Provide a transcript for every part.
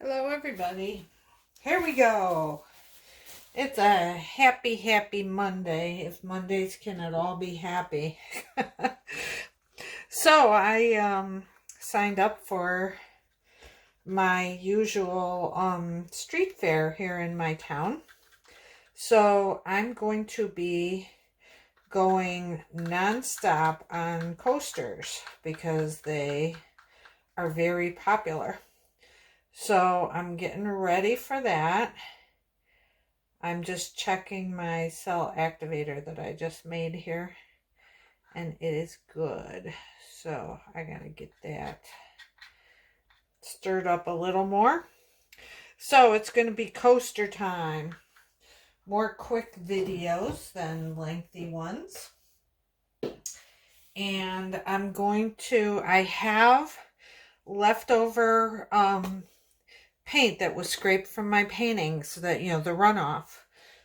Hello everybody. Here we go. It's a happy Monday, if Mondays can at all be happy. So I signed up for my usual street fair here in my town. So I'm going to be going non-stop on coasters because they are very popular. So I'm getting ready for that. I'm just checking my cell activator that I just made here, and it is good. So I gotta get that stirred up a little more. So it's gonna be coaster time. More quick videos than lengthy ones. And I have leftover paint that was scraped from my paintings, so that, the runoff.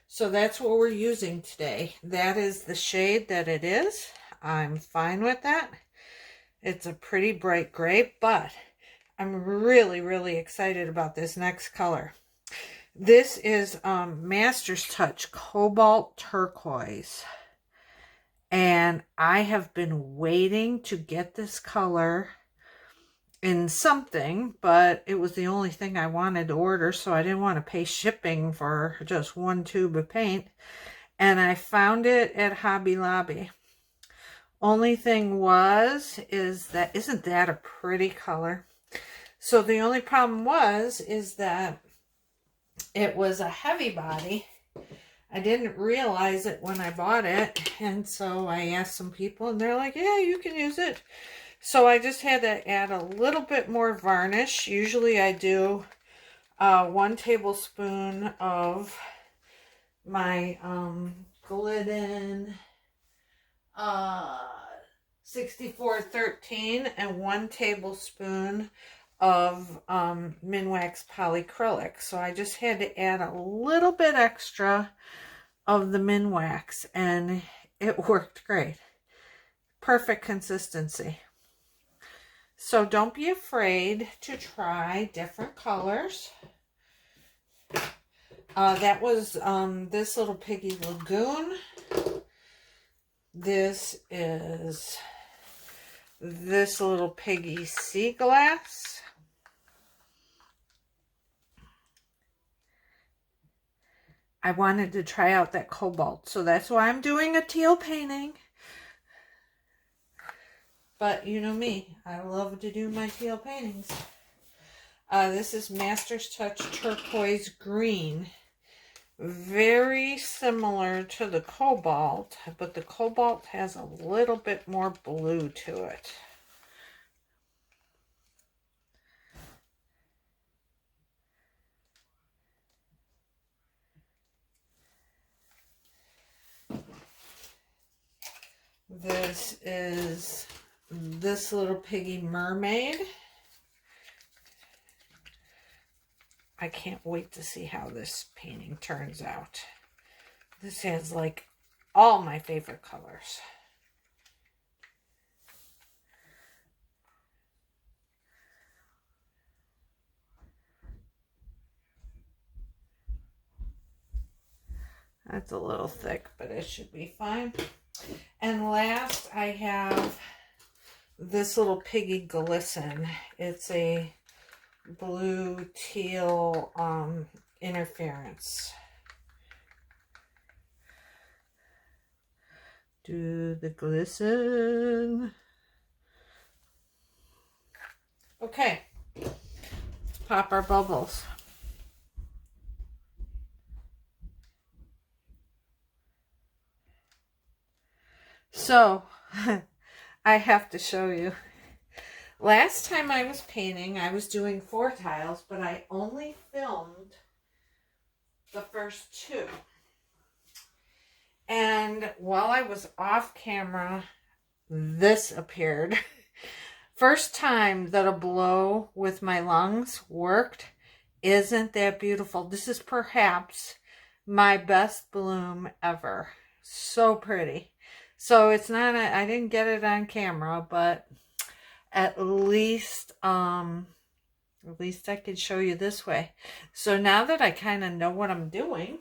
So that's what we're using today. That is the shade that it is. I'm fine with that. It's a pretty bright gray, but I'm really excited about this next color. This is Master's Touch Cobalt Turquoise. And I have been waiting to get this color in something, but it was the only thing I wanted to order, so I didn't want to pay shipping for just one tube of paint. And I found it at Hobby Lobby. Only thing isn't that a pretty color? So the only problem is that it was a heavy body. I didn't realize it when I bought it, and so I asked some people, and they're like, yeah, you can use it. So I just had to add a little bit more varnish. Usually I do 1 tablespoon of my Glidden 6413 and 1 tablespoon of Minwax polyacrylic. So I just had to add a little bit extra of the Minwax, and it worked great. Perfect consistency. So don't be afraid to try different colors. That was this little Piggy Lagoon. This is this little Piggy Seaglass. I wanted to try out that cobalt, so that's why I'm doing a teal painting. But you know me, I love to do my teal paintings. This is Master's Touch Turquoise Green. Very similar to the cobalt, but the cobalt has a little bit more blue to it. This is this little Piggy Mermaid. I can't wait to see how this painting turns out. This has like all my favorite colors. That's a little thick, but it should be fine. And last, I have this little Piggy Glisten. It's a blue teal interference. Do the glisten. Okay, let's pop our bubbles. So I have to show you. Last time I was painting, I was doing 4 tiles, but I only filmed the first 2. And while I was off camera, this appeared. First time that a blow with my lungs worked. Isn't that beautiful? This is perhaps my best bloom ever. So pretty. So it's not, I didn't get it on camera, but at least At least I could show you this way. So now that I kind of know what I'm doing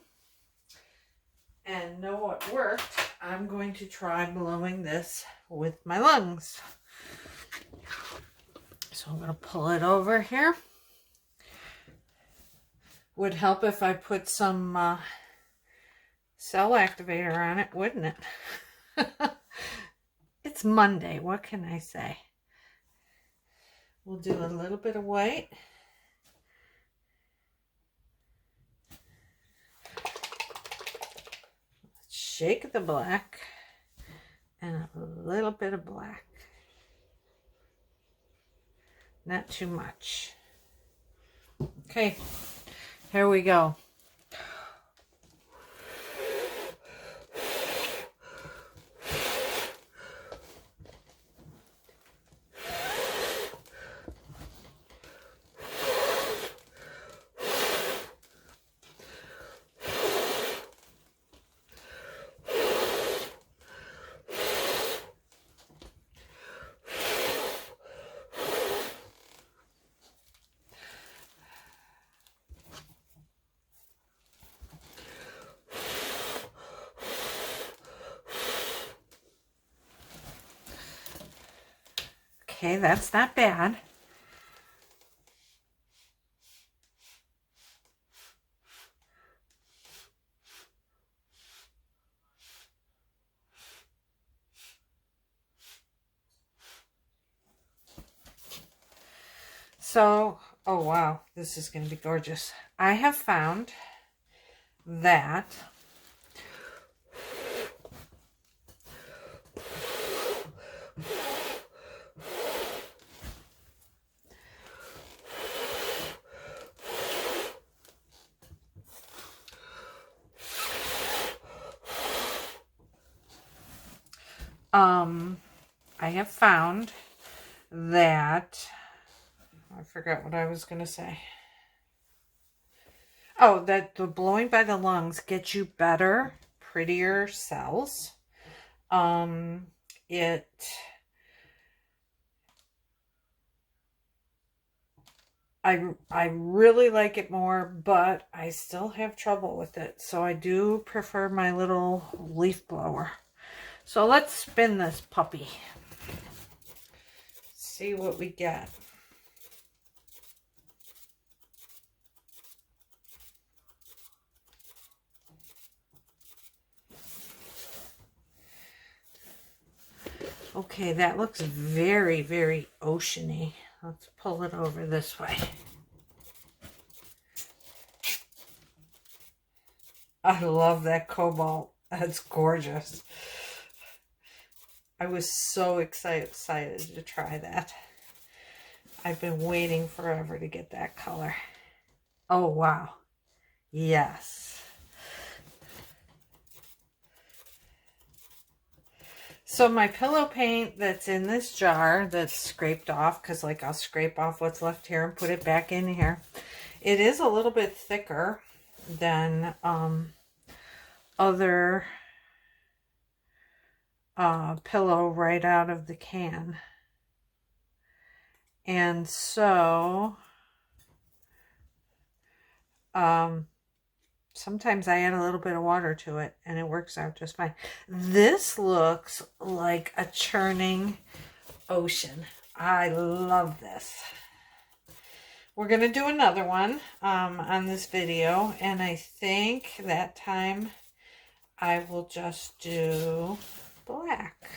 and know what worked, I'm going to try blowing this with my lungs. So I'm going to pull it over here. Would help if I put some cell activator on it, wouldn't it? It's Monday. What can I say? We'll do a little bit of white. Shake the black and a little bit of black. Not too much. Okay, here we go. Okay, that's not bad. So, oh wow, this is going to be gorgeous. I have found that I forgot what I was going to say. Oh, that the blowing by the lungs gets you better, prettier cells. I really like it more, but I still have trouble with it. So I do prefer my little leaf blower. So let's spin this puppy. See what we get. Okay, that looks very, very oceany. Let's pull it over this way. I love that cobalt. That's gorgeous. I was so excited to try that. I've been waiting forever to get that color. Oh, wow. Yes. So my pillow paint that's in this jar that's scraped off, because like I'll scrape off what's left here and put it back in here. It is a little bit thicker than other pillow right out of the can. And so sometimes I add a little bit of water to it and it works out just fine. This looks like a churning ocean. I love this. We're going to do another one on this video, and I think that time I will just do black.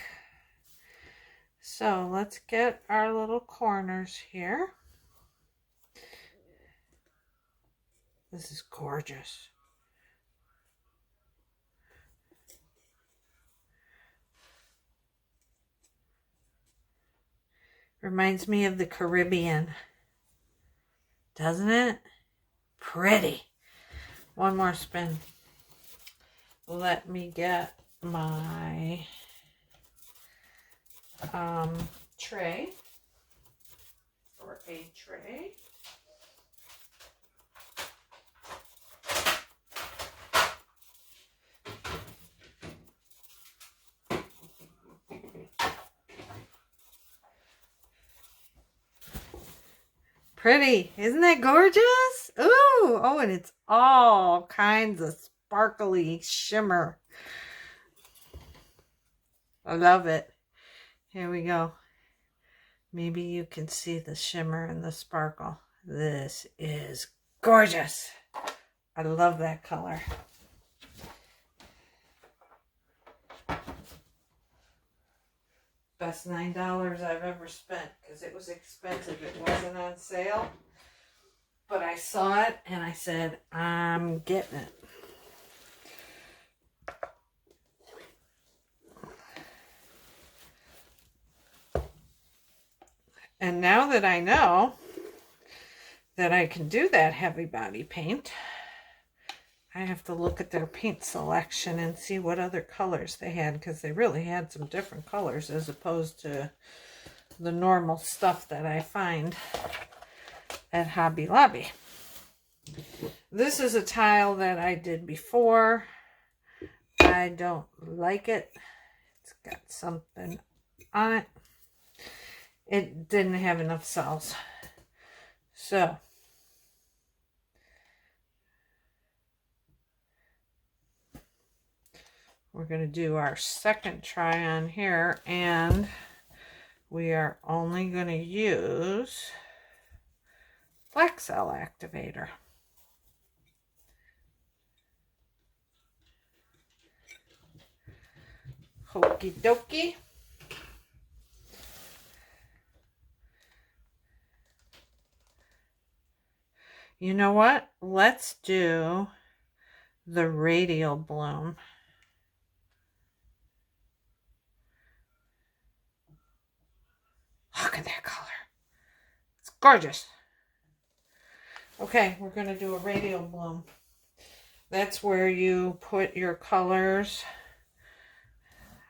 So let's get our little corners here. This is gorgeous. Reminds me of the Caribbean, doesn't it? Pretty. One more spin. Let me get my tray, or a tray. pretty. Isn't that gorgeous? Ooh, oh, and it's all kinds of sparkly shimmer. I love it. Here we go. Maybe you can see the shimmer and the sparkle. This is gorgeous. I love that color. Best $9 I've ever spent because it was expensive. It wasn't on sale. But I saw it and I said, I'm getting it. And now that I know that I can do that heavy body paint, I have to look at their paint selection and see what other colors they had, because they really had some different colors as opposed to the normal stuff that I find at Hobby Lobby. This is a tile that I did before. I don't like it. It's got something on it. It didn't have enough cells. So we're going to do our second try on here, and we are only going to use black cell activator. Okie dokie. You know what? Let's do the radial bloom. Look at that color. It's gorgeous. Okay, we're going to do a radial bloom. That's where you put your colors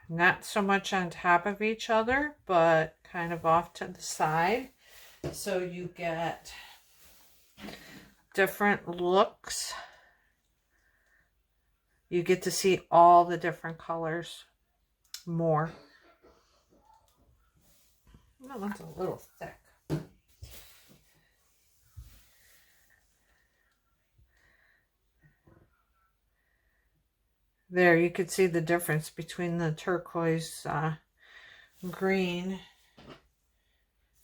not so much on top of each other, but kind of off to the side. So you get different looks. You get to see all the different colors more. That one's a little thick. There, you can see the difference between the turquoise green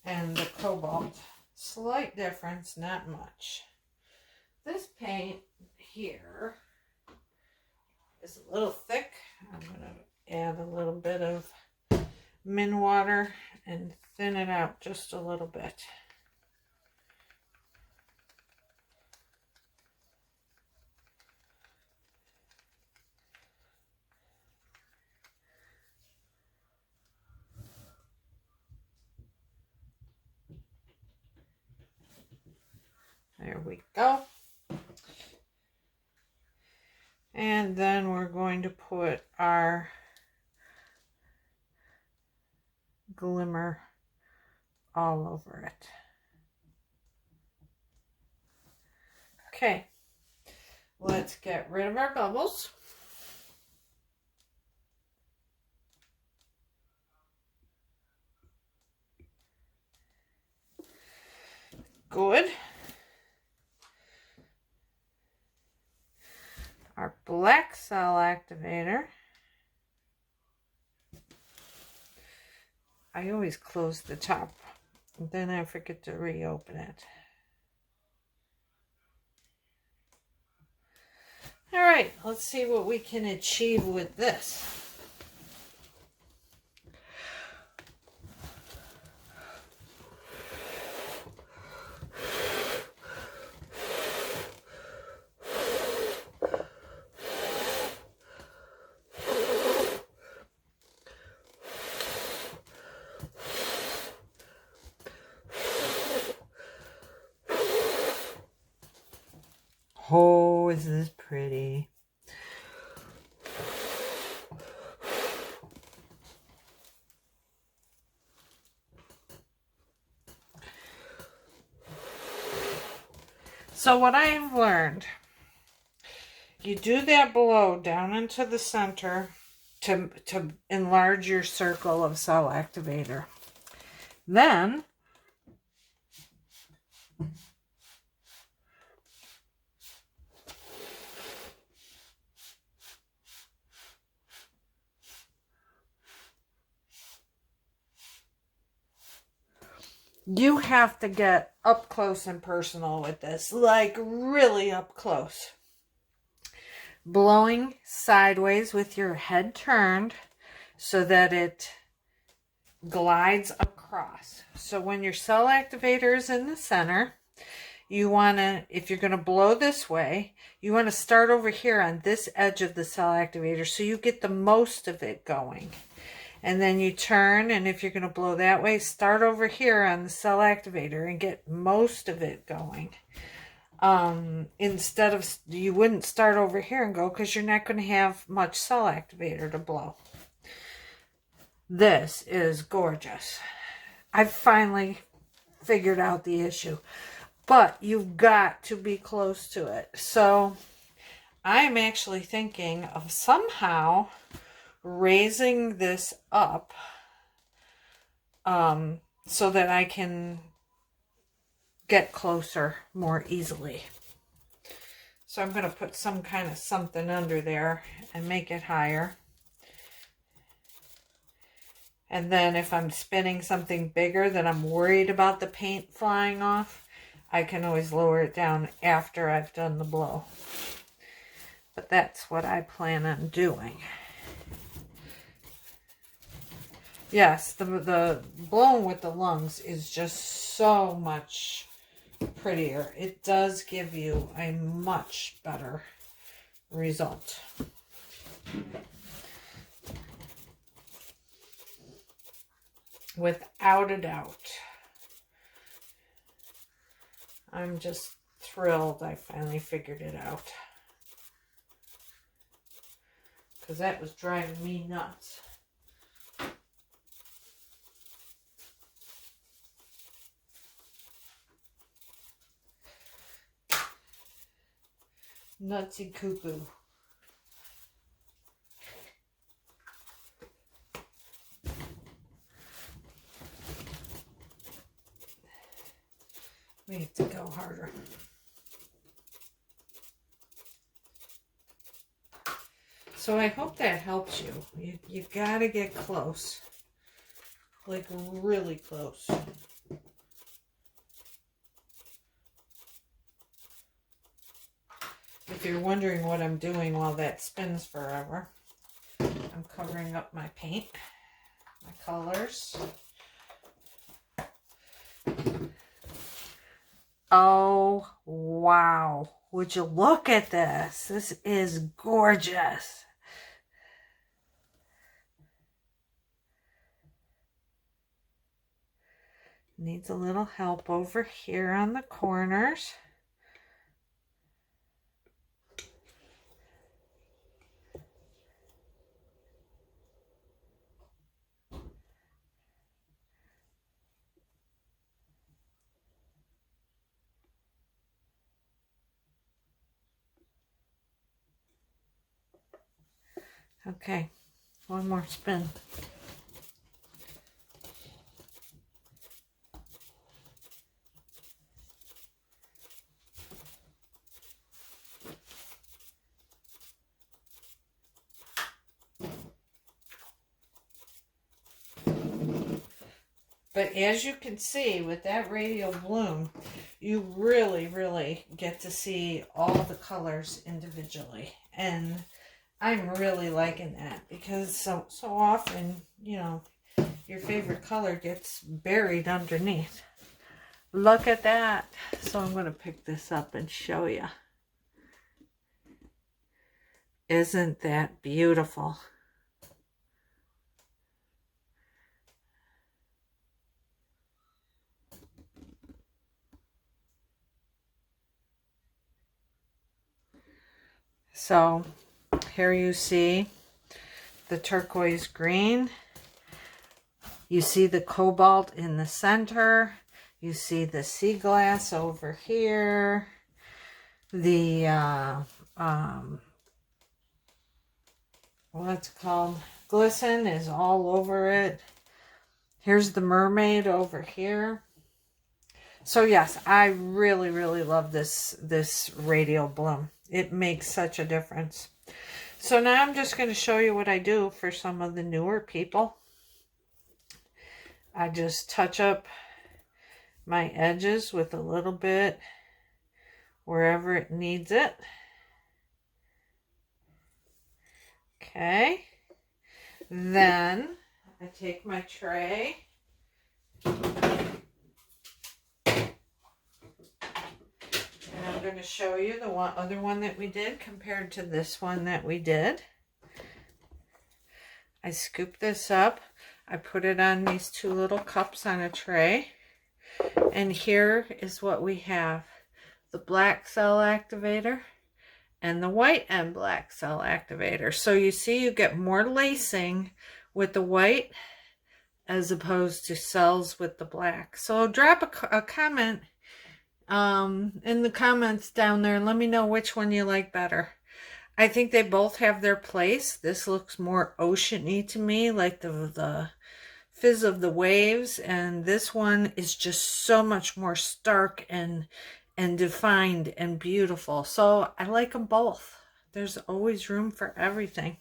and the cobalt. Slight difference, not much. This paint here is a little thick. I'm going to add a little bit of min water and thin it out just a little bit. There we go. And then we're going to put our glimmer all over it. Okay, let's get rid of our bubbles. Good. Our black cell activator. I always close the top, and then I forget to reopen it. All right, let's see what we can achieve with this. Oh, is this pretty? So what I've learned, you do that blow down into the center to enlarge your circle of cell activator. Then You have to get up close and personal with this, like really up close. Blowing sideways with your head turned so that it glides across. So when your cell activator is in the center, you want to, if you're going to blow this way, you want to start over here on this edge of the cell activator so you get the most of it going. And then you turn, and if you're going to blow that way, start over here on the cell activator and get most of it going. Instead of, you wouldn't start over here and go because you're not going to have much cell activator to blow. This is gorgeous. I've finally figured out the issue. But you've got to be close to it. So I'm actually thinking of somehow raising this up so that I can get closer more easily. So I'm going to put some kind of something under there and make it higher. And then if I'm spinning something bigger that I'm worried about the paint flying off, I can always lower it down after I've done the blow. But that's what I plan on doing. Yes, the blowing with the lungs is just so much prettier. It does give you a much better result. Without a doubt. I'm just thrilled I finally figured it out. Because that was driving me nuts. Nutsy cuckoo. We have to go harder. So I hope that helps you. You gotta get close. Like really close. If you're wondering what I'm doing while that spins forever, I'm covering up my paint, my colors. Oh, wow. Would you look at this? This is gorgeous. Needs a little help over here on the corners. Okay, one more spin. But as you can see with that radial bloom, you really, really get to see all the colors individually. And I'm really liking that because so often, you know, your favorite color gets buried underneath. Look at that. So I'm going to pick this up and show you. Isn't that beautiful? So here you see the turquoise green. You see the cobalt in the center. You see the Seaglass over here. The, what's it called? Glisten is all over it. Here's the Mermaid over here. So yes, I really, really love this radial bloom. It makes such a difference. So now I'm just going to show you what I do for some of the newer people. I just touch up my edges with a little bit wherever it needs it. Okay. Then I take my tray. And I'm going to show you the other one that we did compared to this one that we did. I scoop this up. I put it on these two little cups on a tray. And here is what we have. The black cell activator and the white and black cell activator. So you see you get more lacing with the white as opposed to cells with the black. So drop a comment in the comments down there and let me know which one you like better. I think they both have their place. This looks more oceany to me, like the fizz of the waves, and this one is just so much more stark and defined and beautiful. So I like them both. There's always room for everything.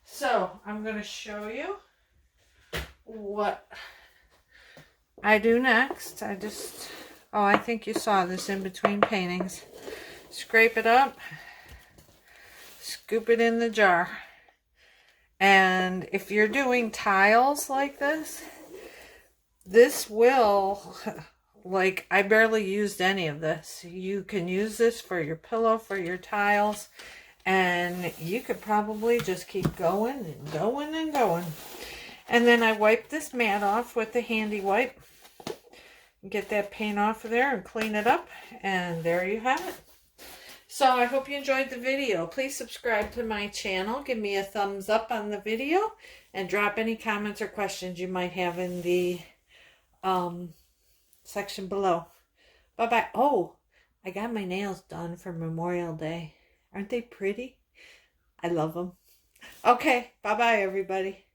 So I'm going to show you what I do next. I think you saw this in between paintings. Scrape it up, scoop it in the jar. And if you're doing tiles like this will, like, I barely used any of this. You can use this for your pillow, for your tiles, and you could probably just keep going and going and going. And then I wipe this mat off with the handy wipe. Get that paint off of there and clean it up, and there you have it. So I hope you enjoyed the video. Please subscribe to my channel. Give me a thumbs up on the video and drop any comments or questions you might have in the section below. Bye-bye. Oh, I got my nails done for Memorial Day. Aren't they pretty? I love them. Okay, bye-bye, everybody.